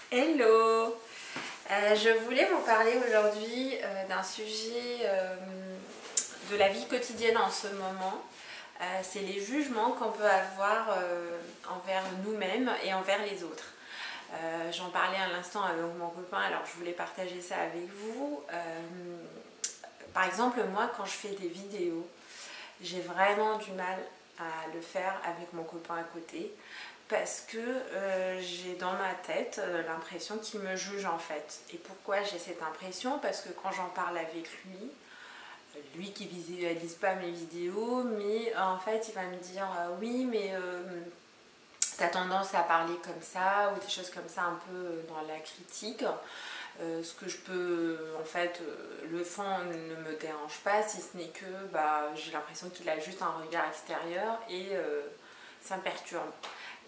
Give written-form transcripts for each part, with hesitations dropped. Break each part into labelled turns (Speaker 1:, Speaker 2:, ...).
Speaker 1: Hello. Je voulais vous parler aujourd'hui d'un sujet de la vie quotidienne en ce moment. C'est les jugements qu'on peut avoir envers nous-mêmes et envers les autres. J'en parlais à l'instant avec mon copain, alors je voulais partager ça avec vous. Par exemple, moi, quand je fais des vidéos, j'ai vraiment du mal à le faire avec mon copain à côté parce que j'ai dans ma tête l'impression qu'il me juge en fait. Et pourquoi j'ai cette impression? Parce que quand j'en parle avec lui qui visualise pas mes vidéos, mais en fait il va me dire oui mais t'as tendance à parler comme ça ou des choses comme ça un peu dans la critique. Ce que je peux, en fait, le fond ne me dérange pas, si ce n'est que j'ai l'impression qu'il a juste un regard extérieur et ça me perturbe.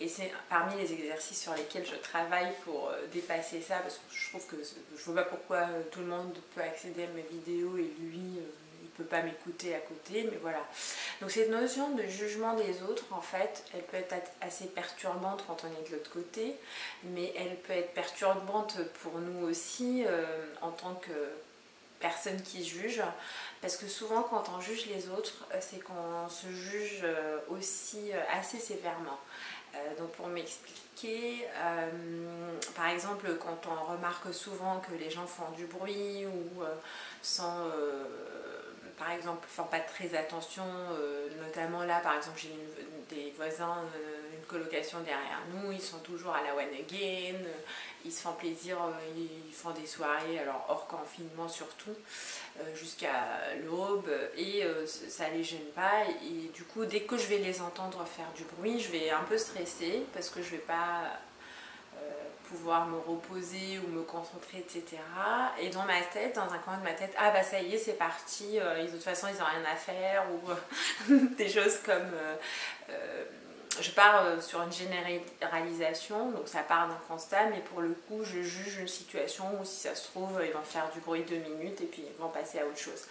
Speaker 1: Et c'est parmi les exercices sur lesquels je travaille pour dépasser ça, parce que je trouve que je vois pas pourquoi tout le monde peut accéder à mes vidéos et lui, il peut pas m'écouter à côté, mais voilà. Donc cette notion de jugement des autres, en fait, elle peut être assez perturbante quand on est de l'autre côté, mais elle peut être perturbante pour nous aussi en tant que personne qui juge, parce que souvent quand on juge les autres, c'est qu'on se juge aussi assez sévèrement. Donc pour m'expliquer, par exemple quand on remarque souvent que les gens font du bruit ou par exemple font pas très attention, notamment là par exemple j'ai des voisins, une colocation derrière nous, ils sont toujours à la one again, ils se font plaisir, ils font des soirées, alors hors confinement surtout, jusqu'à l'aube, et ça les gêne pas, et du coup dès que je vais les entendre faire du bruit, je vais un peu stresser parce que je vais pas pouvoir me reposer ou me concentrer, etc. Et dans ma tête, dans un coin de ma tête, ah bah ça y est, c'est parti, de toute façon ils n'ont rien à faire, ou des choses comme je pars sur une généralisation, donc ça part d'un constat, mais pour le coup je juge une situation où si ça se trouve ils vont faire du bruit 2 minutes et puis ils vont passer à autre chose.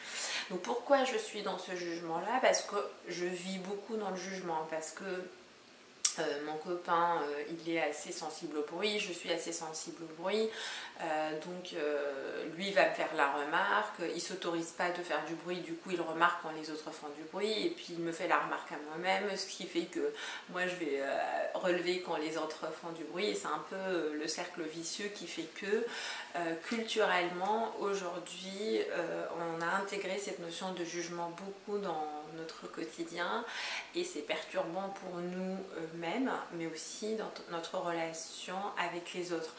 Speaker 1: Donc pourquoi je suis dans ce jugement là? Parce que je vis beaucoup dans le jugement, parce que mon copain il est assez sensible au bruit, je suis assez sensible au bruit, donc lui va me faire la remarque, il s'autorise pas de faire du bruit, du coup il remarque quand les autres font du bruit et puis il me fait la remarque à moi-même, ce qui fait que moi je vais relever quand les autres font du bruit, et c'est un peu le cercle vicieux qui fait que culturellement aujourd'hui on a intégré cette notion de jugement beaucoup dans notre quotidien, et c'est perturbant pour nous-mêmes mais aussi dans notre relation avec les autres.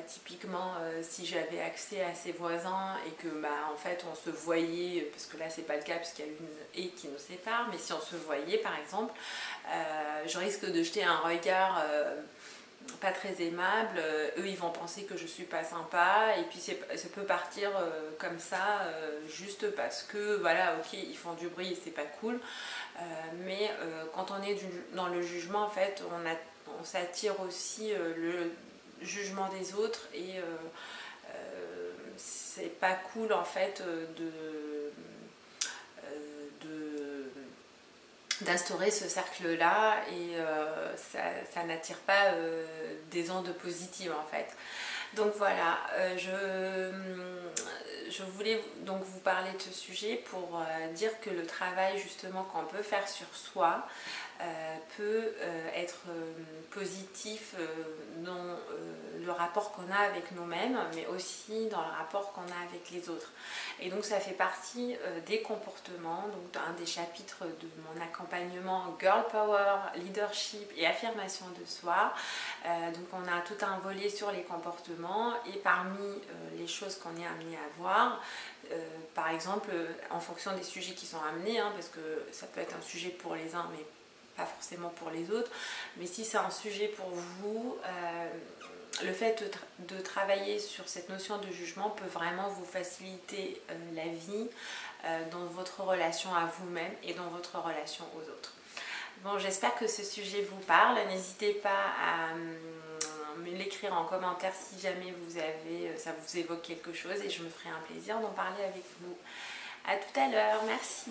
Speaker 1: Typiquement si j'avais accès à ses voisins et que en fait on se voyait, parce que là c'est pas le cas puisqu'il y a une haie qui nous sépare, mais si on se voyait par exemple, je risque de jeter un regard pas très aimable, eux ils vont penser que je suis pas sympa, et puis ça peut partir comme ça, juste parce que voilà, ok, ils font du bruit et c'est pas cool, mais quand on est dans le jugement, en fait on s'attire aussi le jugement des autres, et c'est pas cool en fait d'instaurer ce cercle-là, et ça n'attire pas des ondes positives en fait. Donc voilà, je voulais donc vous parler de ce sujet pour dire que le travail justement qu'on peut faire sur soi peut être positif dans le rapport qu'on a avec nous-mêmes, mais aussi dans le rapport qu'on a avec les autres. Et donc ça fait partie des comportements, donc un des chapitres de mon accompagnement Girl Power, Leadership et affirmation de soi. Donc on a tout un volet sur les comportements, et parmi les choses qu'on est amené à voir, par exemple en fonction des sujets qui sont amenés, parce que ça peut être un sujet pour les uns mais pas forcément pour les autres, mais si c'est un sujet pour vous, le fait de travailler sur cette notion de jugement peut vraiment vous faciliter la vie dans votre relation à vous-même et dans votre relation aux autres. Bon, j'espère que ce sujet vous parle. N'hésitez pas à me l'écrire en commentaire si jamais ça vous évoque quelque chose, et je me ferai un plaisir d'en parler avec vous. À tout à l'heure, merci.